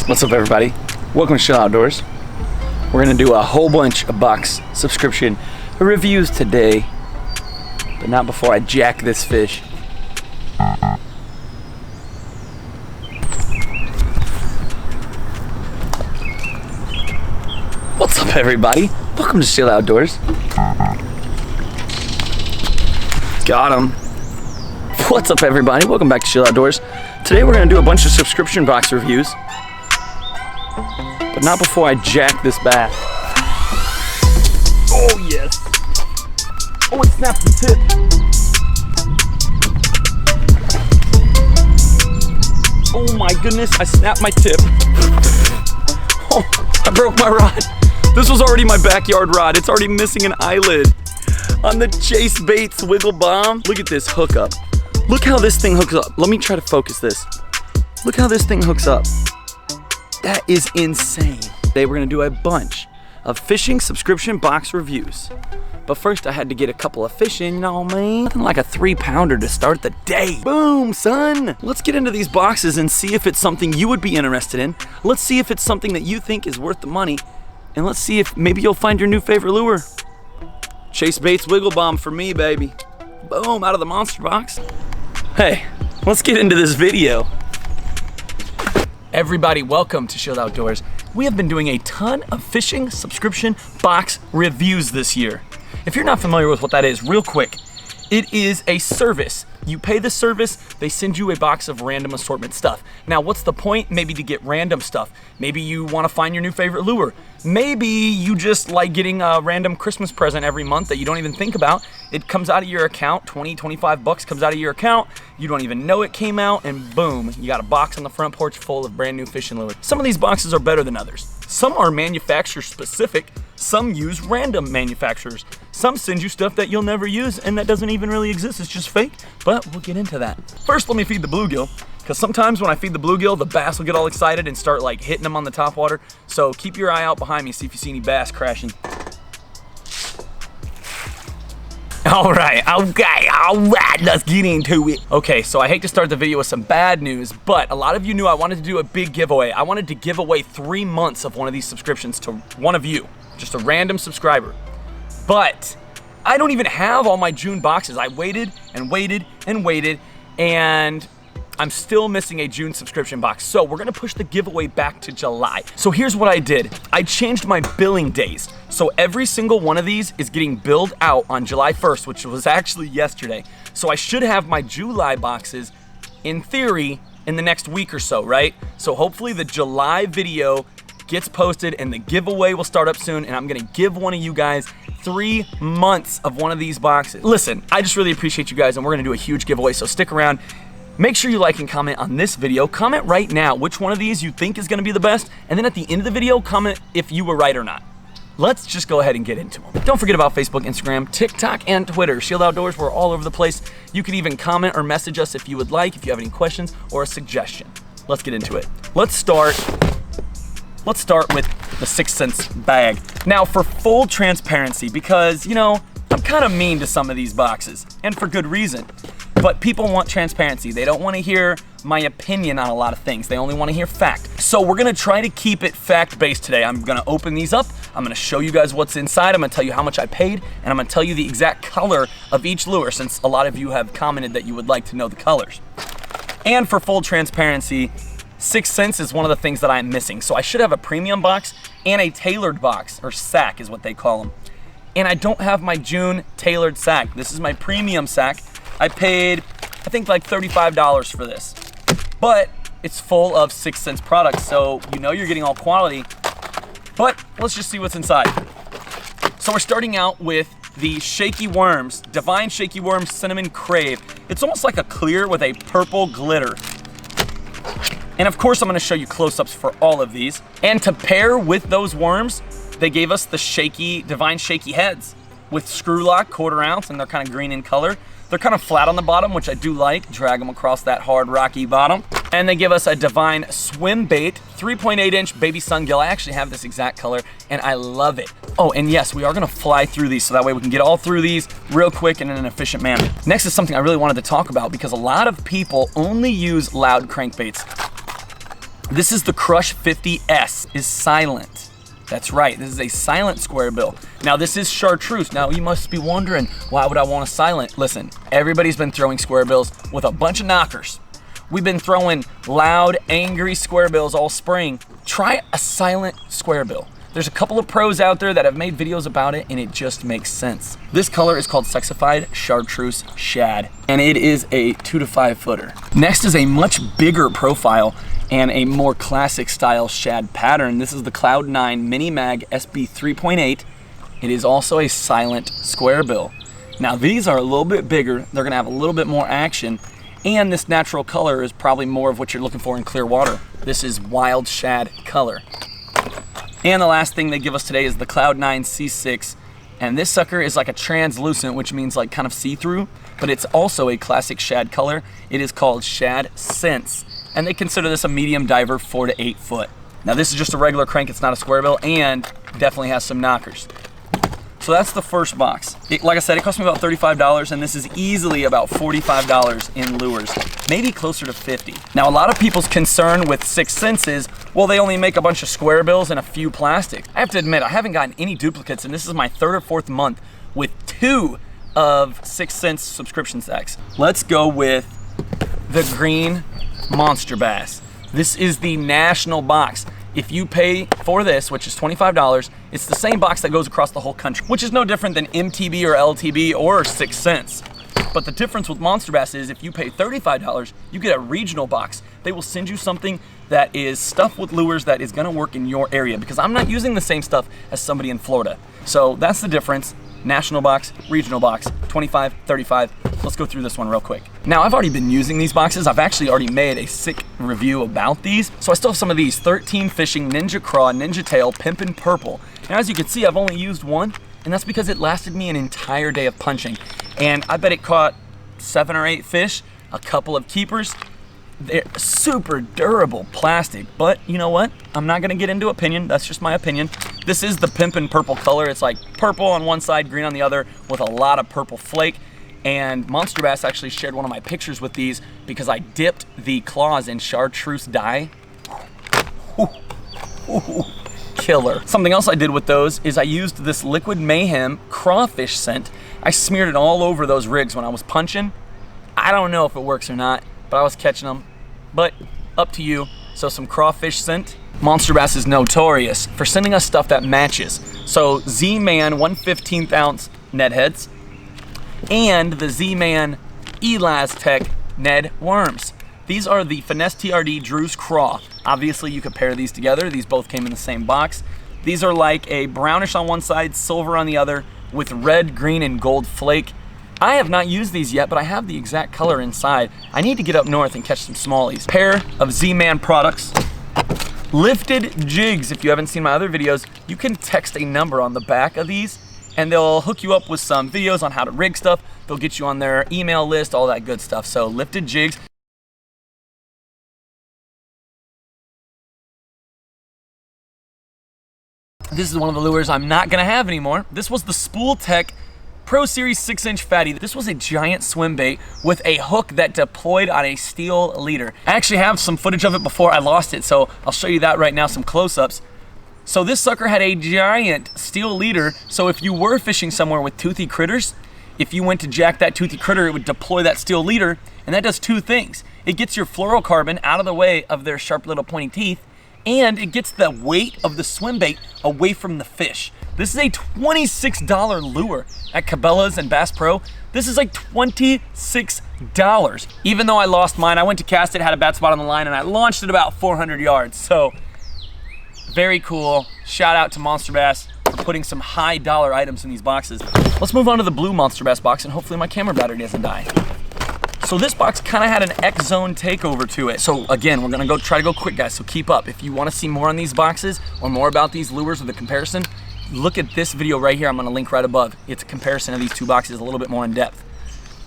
What's up, everybody? Welcome to Chill Outdoors. We're gonna do a whole bunch of box subscription reviews today, but not before I jack this fish. What's up, everybody? Welcome to Chill Outdoors. Got him. What's up, everybody? Welcome back to Chill Outdoors. Today we're gonna do a bunch of subscription box reviews, but not before I jack this bass. Oh yes. Oh, it snapped the tip. Oh my goodness, I snapped my tip. Oh, I broke my rod. This was already my backyard rod. It's already missing an eyelid on the Chase Baits Wiggle Bomb. Look at this hookup. Look how this thing hooks up. Let me try to focus this. Look how this thing hooks up. That is insane. Today we're gonna do a bunch of fishing subscription box reviews. But first I had to get a couple of fish in, you know what I mean? Nothing like a 3-pounder to start the day. Boom, son. Let's get into these boxes and see if it's something you would be interested in. Let's see if it's something that you think is worth the money. And let's see if maybe you'll find your new favorite lure. Chase Baits Wiggle Bomb for me, baby. Boom, out of the monster box. Hey, let's get into this video. Everybody, welcome to Chill Outdoors. We have been doing a ton of fishing subscription box reviews this year. If you're not familiar with what that is, real quick, it is a service. You pay the service, they send you a box of random assortment stuff. Now, what's the point? Maybe to get random stuff. Maybe you want to find your new favorite lure. Maybe you just like getting a random Christmas present every month that you don't even think about. It comes out of your account, 20, 25 bucks comes out of your account. You don't even know it came out, and boom, you got a box on the front porch full of brand new fishing lures. Some of these boxes are better than others. Some are manufacturer specific. Some use random manufacturers. Some send you stuff that you'll never use and that doesn't even really exist. It's just fake, but we'll get into that. First, let me feed the bluegill, because sometimes when I feed the bluegill, the bass will get all excited and start like hitting them on the top water. So keep your eye out behind me, see if you see any bass crashing. All right, let's get into it. Okay, so I hate to start the video with some bad news, but a lot of you knew I wanted to do a big giveaway. I wanted to give away 3 months of one of these subscriptions to one of you, just a random subscriber. But I don't even have all my June boxes. I waited and waited and waited, and I'm still missing a June subscription box. So we're gonna push the giveaway back to July. So here's what I did. I changed my billing days. So every single one of these is getting billed out on July 1st, which was actually yesterday. So I should have my July boxes, in theory, in the next week or so, right? So hopefully the July video gets posted and the giveaway will start up soon, and I'm gonna give one of you guys 3 months of one of these boxes. Listen, I just really appreciate you guys, and we're gonna do a huge giveaway, so stick around. Make sure you like and comment on this video. Comment right now which one of these you think is gonna be the best, and then at the end of the video, comment if you were right or not. Let's just go ahead and get into them. Don't forget about Facebook, Instagram, TikTok, and Twitter. Shield Outdoors, we're all over the place. You can even comment or message us if you would like, if you have any questions or a suggestion. Let's get into it. Let's start with the 6 cents bag. Now, for full transparency, because, you know, I'm kind of mean to some of these boxes, and for good reason. But people want transparency. They don't want to hear my opinion on a lot of things. They only want to hear fact. So we're gonna try to keep it fact-based today. I'm gonna open these up. I'm gonna show you guys what's inside. I'm gonna tell you how much I paid, and I'm gonna tell you the exact color of each lure, since a lot of you have commented that you would like to know the colors. And for full transparency, 6 cents is one of the things that I'm missing. So I should have a premium box and a tailored box, or sack is what they call them. And I don't have my June tailored sack. This is my premium sack. I paid, I think, like $35 for this. But it's full of 6 cents products, so you know you're getting all quality. But let's just see what's inside. So we're starting out with the Shaky Worms, Divine Shaky Worms Cinnamon Crave. It's almost like a clear with a purple glitter. And of course, I'm gonna show you close-ups for all of these. And to pair with those worms, they gave us the Divine Shaky Heads with screw lock, 1/4 ounce, and they're kind of green in color. They're kind of flat on the bottom, which I do like. Drag them across that hard, rocky bottom. And they give us a Divine Swim Bait, 3.8-inch baby sungill. I actually have this exact color, and I love it. Oh, and yes, we are gonna fly through these, so that way we can get all through these real quick and in an efficient manner. Next is something I really wanted to talk about, because a lot of people only use loud crankbaits. This is the Crush 50S, is silent. That's right, this is a silent square bill. Now this is chartreuse. Now you must be wondering, why would I want a silent? Listen, everybody's been throwing square bills with a bunch of knockers. We've been throwing loud, angry square bills all spring. Try a silent square bill. There's a couple of pros out there that have made videos about it and it just makes sense. This color is called Sexified Chartreuse Shad, and it is a 2 to 5 footer. Next is a much bigger profile and a more classic style shad pattern. This is the Cloud9 Mini Mag SB 3.8. It is also a silent square bill. Now these are a little bit bigger, they're gonna have a little bit more action, and this natural color is probably more of what you're looking for in clear water. This is wild shad color. And the last thing they give us today is the Cloud9 C6, and this sucker is like a translucent, which means like kind of see-through, but it's also a classic shad color. It is called Shad Sense, and they consider this a medium diver, 4 to 8 foot. Now this is just a regular crank, it's not a square bill, and definitely has some knockers. So that's the first box. Like I said, it cost me about $35, and this is easily about $45 in lures, maybe closer to 50. Now a lot of people's concern with 6th Sense is, well, they only make a bunch of square bills and a few plastics. I have to admit, I haven't gotten any duplicates, and this is my 3rd or 4th month with 2 of 6th Sense subscription stacks. Let's go with the green Monsterbass. This is the national box. If you pay for this, which is $25, it's the same box that goes across the whole country, which is no different than MTB or LTB or 6th Sense. But the difference with Monsterbass is if you pay $35, you get a regional box. They will send you something that is stuffed with lures that is gonna work in your area, because I'm not using the same stuff as somebody in Florida. So that's the difference. National box, regional box, 25, 35. Let's go through this one real quick. Now I've already been using these boxes. I've actually already made a sick review about these. So I still have some of these. 13 Fishing, Ninja Craw, Ninja Tail, Pimpin' Purple. Now as you can see, I've only used one, and that's because it lasted me an entire day of punching. And I bet it caught 7 or 8 fish, a couple of keepers. They're super durable plastic, but you know what? I'm not gonna get into opinion, that's just my opinion. This is the Pimpin' Purple color. It's like purple on one side, green on the other, with a lot of purple flake. And Monsterbass actually shared one of my pictures with these because I dipped the claws in chartreuse dye. Killer. Something else I did with those is I used this Liquid Mayhem crawfish scent. I smeared it all over those rigs when I was punching. I don't know if it works or not, but I was catching them, but up to you. So some crawfish scent. Monsterbass is notorious for sending us stuff that matches. So Z-Man 1/15 ounce Ned heads and the Z-Man Elastec Ned worms. These are the Finesse TRD Drew's Craw. Obviously you could pair these together. These both came in the same box. These are like a brownish on one side, silver on the other, with red, green, and gold flake. I have not used these yet, but I have the exact color inside. I need to get up north and catch some smallies. Pair of Z-Man products. Lifted jigs. If you haven't seen my other videos, you can text a number on the back of these and they'll hook you up with some videos on how to rig stuff. They'll get you on their email list, all that good stuff. So lifted jigs. This is one of the lures I'm not gonna have anymore. This was the Spool Tech Pro Series 6-inch fatty. This was a giant swim bait with a hook that deployed on a steel leader. I actually have some footage of it before I lost it, so I'll show you that right now, some close-ups. So this sucker had a giant steel leader, so if you were fishing somewhere with toothy critters, if you went to jack that toothy critter, it would deploy that steel leader, and that does two things. It gets your fluorocarbon out of the way of their sharp little pointy teeth, and it gets the weight of the swim bait away from the fish. This is a $26 lure at Cabela's and Bass Pro. This is like $26. Even though I lost mine, I went to cast it, had a bad spot on the line, and I launched it about 400 yards. So very cool. Shout out to Monsterbass for putting some high dollar items in these boxes. Let's move on to the blue Monsterbass box, and hopefully my camera battery doesn't die. So this box kind of had an X-Zone takeover to it. So again, we're gonna try to go quick, guys, so keep up. If you wanna see more on these boxes or more about these lures with a comparison, look at this video right here. I'm gonna link right above. It's a comparison of these two boxes a little bit more in depth.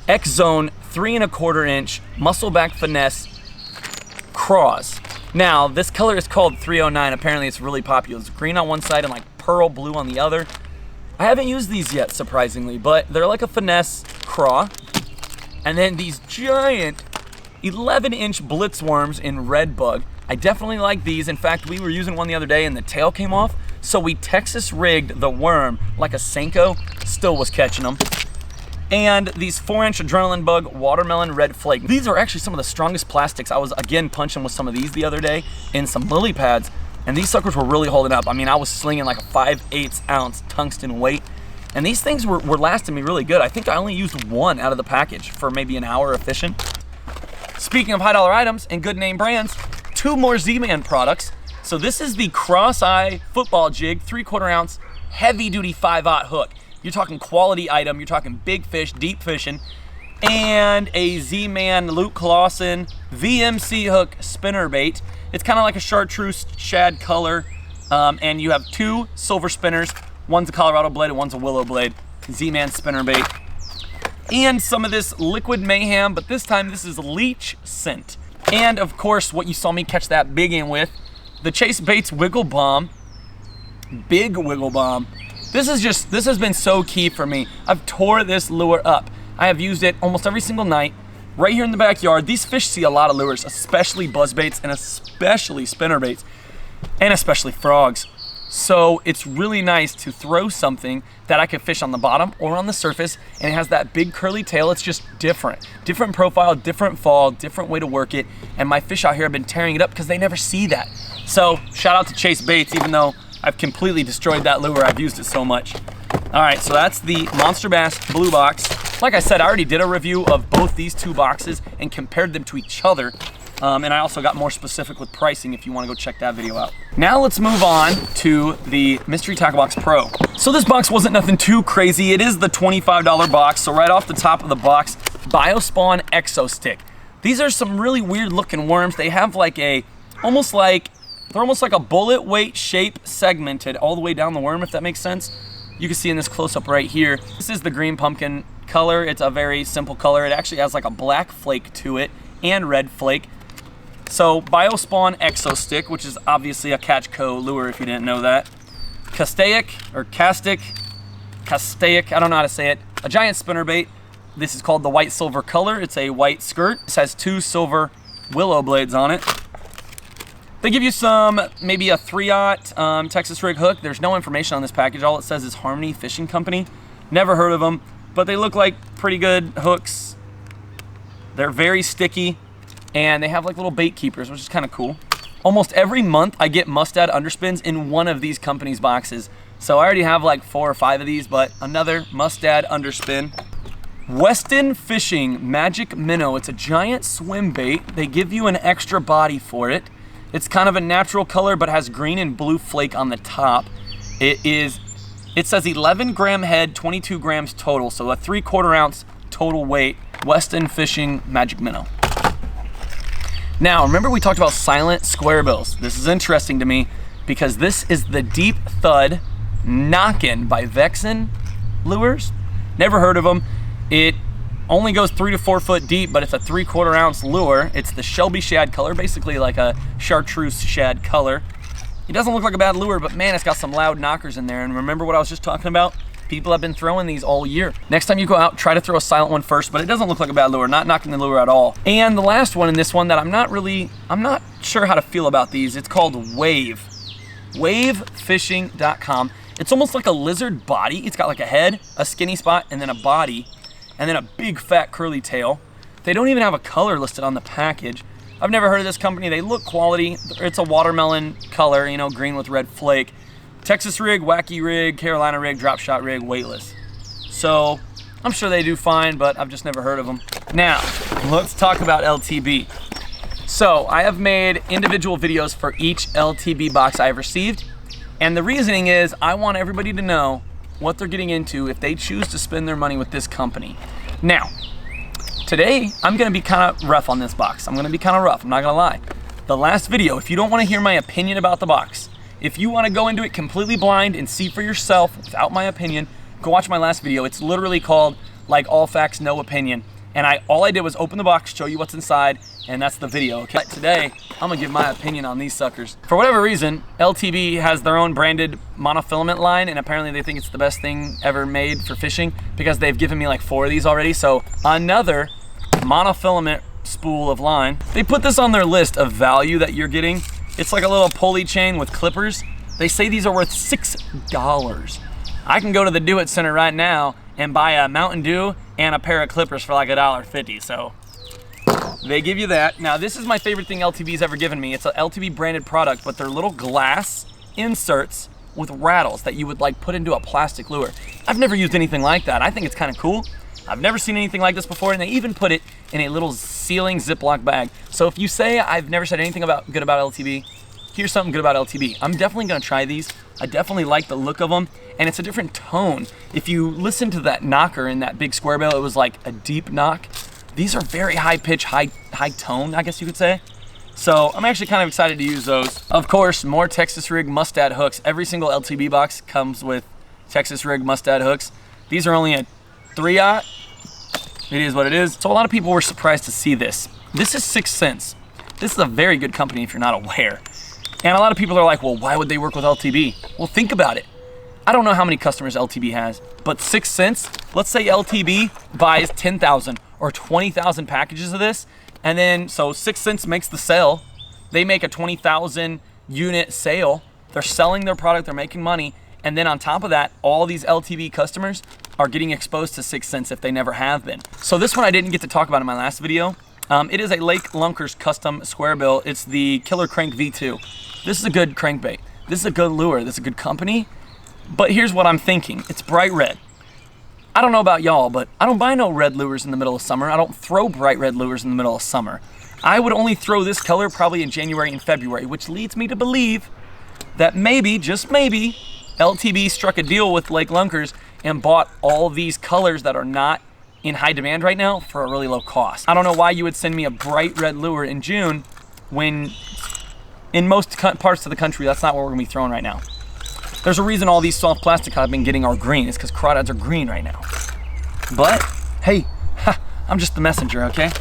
X-Zone 3¼ inch Muscleback Finesse Craws. Now, this color is called 309. Apparently it's really popular. It's green on one side and like pearl blue on the other. I haven't used these yet, surprisingly, but they're like a finesse craw. And then these giant 11-inch Blitz worms in red bug. I definitely like these. In fact, we were using one the other day and the tail came off, so we Texas rigged the worm like a Senko, still was catching them. And these 4-inch adrenaline bug watermelon red flake. These are actually some of the strongest plastics. I was again punching with some of these the other day in some lily pads, and these suckers were really holding up. I mean, I was slinging like a 5/8 ounce tungsten weight, and these things were lasting me really good. I think I only used one out of the package for maybe an hour of fishing. Speaking of high dollar items and good name brands, 2 more Z-Man products. So this is the Cross-Eye football jig, 3/4 ounce, heavy duty 5/0 hook. You're talking quality item, you're talking big fish, deep fishing, and a Z-Man Luke Clausen VMC hook spinner bait. It's kind of like a chartreuse shad color, and you have 2 silver spinners. One's a Colorado blade and one's a willow blade. Z-Man spinner bait. And some of this liquid mayhem, but this time this is leech scent. And of course, what you saw me catch that big in with, the Chase Baits Wiggle Bomb, big wiggle bomb. This has been so key for me. I've tore this lure up. I have used it almost every single night, right here in the backyard. These fish see a lot of lures, especially buzz baits and especially spinner baits, and especially frogs. So it's really nice to throw something that I could fish on the bottom or on the surface, and it has that big curly tail. It's just different. Different profile, different fall, different way to work it, and my fish out here have been tearing it up because they never see that. So shout out to Chase Baits, even though I've completely destroyed that lure. I've used it so much. All right, so that's the Monsterbass blue box. Like I said, I already did a review of both these 2 boxes and compared them to each other. And I also got more specific with pricing if you want to go check that video out. Now let's move on to the Mystery Tackle Box Pro. So this box wasn't nothing too crazy. It is the $25 box. So right off the top of the box, Spawn Exo Stick. These are some really weird looking worms. They have like they're almost like a bullet weight shape segmented all the way down the worm, if that makes sense. You can see in this close-up right here. This is the green pumpkin color. It's a very simple color. It actually has like a black flake to it and red flake. So Spawn Exo Stick, which is obviously a Catch Co lure if you didn't know that. Castaic, I don't know how to say it. A giant spinnerbait. This is called the white silver color. It's a white skirt. This has 2 silver willow blades on it. They give you maybe a 3/0 Texas rig hook. There's no information on this package. All it says is Harmony Fishing Company. Never heard of them, but they look like pretty good hooks. They're very sticky, and they have like little bait keepers, which is kind of cool. Almost every month I get Mustad underspins in one of these companies' boxes. So I already have like 4 or 5 of these, but another Mustad underspin. Westin Fishing Magic Minnow. It's a giant swim bait. They give you an extra body for it. It's kind of a natural color, but has green and blue flake on the top. It says 11 gram head, 22 grams total, so a 3/4 ounce total weight. Westin Fishing Magic Minnow. Now, remember we talked about silent square bills. This is interesting to me because this is the Deep Thud Knockin' by Vexen Lures. Never heard of them. It only goes 3 to 4 foot deep, but it's a 3/4 ounce lure. It's the Shelby shad color, basically like a chartreuse shad color. It doesn't look like a bad lure, but man, it's got some loud knockers in there. And remember what I was just talking about? People have been throwing these all year. Next time you go out, try to throw a silent one first, but it doesn't look like a bad lure, not knocking the lure at all. And the last one in this one that I'm not sure how to feel about these. It's called Wave. Wavefishing.com. It's almost like a lizard body. It's got like a head, a skinny spot, and then a body, and then a big fat curly tail. They don't even have a color listed on the package. I've never heard of this company. They look quality. It's a watermelon color, you know, green with red flake. Texas rig, wacky rig, Carolina rig, drop shot rig, weightless. So I'm sure they do fine, but I've just never heard of them. Now, let's talk about LTB. So I have made individual videos for each LTB box I have received. And the reasoning is I want everybody to know what they're getting into if they choose to spend their money with this company. Now, today I'm gonna be kind of rough on this box. I'm gonna be kind of rough, I'm not gonna lie. The last video, if you don't wanna hear my opinion about the box, if you wanna go into it completely blind and see for yourself without my opinion, go watch my last video. It's literally called like all facts, no opinion. And all I did was open the box, show you what's inside, and that's the video, okay? Today, I'm gonna give my opinion on these suckers. For whatever reason, LTB has their own branded monofilament line, and apparently they think it's the best thing ever made for fishing because they've given me like 4 of these already. So another monofilament spool of line. They put this on their list of value that you're getting. It's like a little pulley chain with clippers. They say these are worth $6. I can go to the Do It Center right now and buy a Mountain Dew and a pair of clippers for like $1.50, so they give you that. Now this is my favorite thing LTB's ever given me. It's a LTB branded product, but they're little glass inserts with rattles that you would like put into a plastic lure. I've never used anything like that. I think it's kind of cool. I've never seen anything like this before, and they even put it in a little sealing Ziploc bag. So if you say I've never said anything good about LTB, here's something good about LTB. I'm definitely gonna try these. I definitely like the look of them, and it's a different tone. If you listen to that knocker in that big square bill, it was like a deep knock. These are very high pitch, high tone, I guess you could say. So I'm actually kind of excited to use those. Of course, more Texas Rig Mustad hooks. Every single LTB box comes with Texas Rig Mustad hooks. These are only a 3/0. It is what it is. So a lot of people were surprised to see this. This is 6 cents. This is a very good company if you're not aware. And a lot of people are like, well, why would they work with LTB? Well, think about it. I don't know how many customers LTB has, but 6 cents, let's say LTB buys 10,000 or 20,000 packages of this, and then, so 6 cents makes the sale. They make a 20,000 unit sale. They're selling their product, they're making money, and then on top of that, all these LTB customers are getting exposed to 6 cents if they never have been. So this one I didn't get to talk about in my last video. It is a Lake Lunkers custom square bill. It's the Killer Crank V2. This is a good crankbait. This is a good lure. This is a good company. But here's what I'm thinking. It's bright red. I don't know about y'all, but I don't buy no red lures in the middle of summer. I don't throw bright red lures in the middle of summer. I would only throw this color probably in January and February, which leads me to believe that maybe, just maybe, LTB struck a deal with Lake Lunkers and bought all these colors that are not in high demand right now for a really low cost. I don't know why you would send me a bright red lure in June when in most parts of the country, that's not what we're gonna be throwing right now. There's a reason all these soft plastic I've been getting are green. It's because crawdads are green right now. But, hey, I'm just the messenger, okay?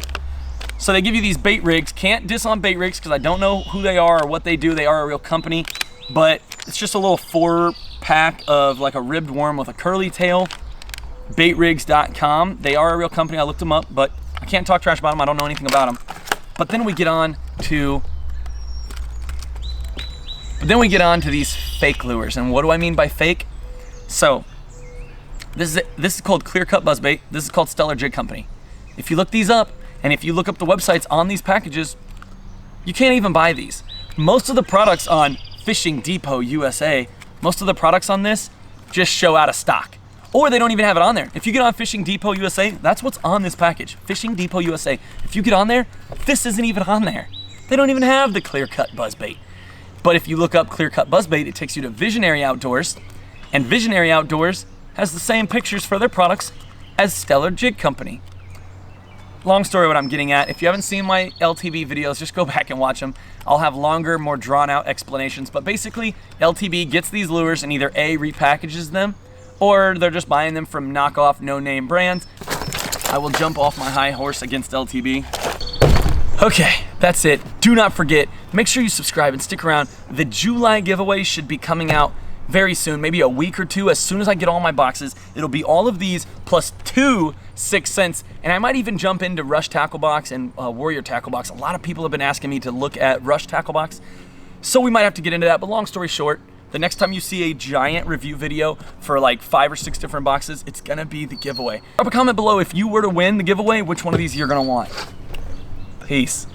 So they give you these bait rigs. Can't diss on bait rigs because I don't know who they are or what they do. They are a real company, but it's just a little 4-pack of like a ribbed worm with a curly tail. Baitrigs.com. They are a real company. I looked them up, but I can't talk trash about them. I don't know anything about them. But then we get on to these fake lures. And what do I mean by fake? So this is called Clear Cut Buzzbait. This is called Stellar Jig Company. If you look these up, and if you look up the websites on these packages, you can't even buy these. Most of the products on Fishing Depot USA, most of the products on this just show out of stock. Or they don't even have it on there. If you get on Fishing Depot USA, that's what's on this package. Fishing Depot USA. If you get on there, this isn't even on there. They don't even have the Clear Cut Buzzbait. But if you look up Clear Cut Buzzbait, it takes you to Visionary Outdoors, and Visionary Outdoors has the same pictures for their products as Stellar Jig Company. Long story what I'm getting at. If you haven't seen my LTB videos, just go back and watch them. I'll have longer, more drawn out explanations, but basically LTB gets these lures and either A, repackages them, or they're just buying them from knockoff, no-name brands. I will jump off my high horse against LTB. Okay, that's it. Do not forget, make sure you subscribe and stick around. The July giveaway should be coming out very soon, maybe a week or two. As soon as I get all my boxes, it'll be all of these plus 2 6 cents, and I might even jump into Rush Tackle Box and Warrior Tackle Box. A lot of people have been asking me to look at Rush Tackle Box, so we might have to get into that, but long story short, the next time you see a giant review video for like 5 or 6 different boxes, it's gonna be the giveaway. Drop a comment below if you were to win the giveaway, which one of these you're gonna want. Peace.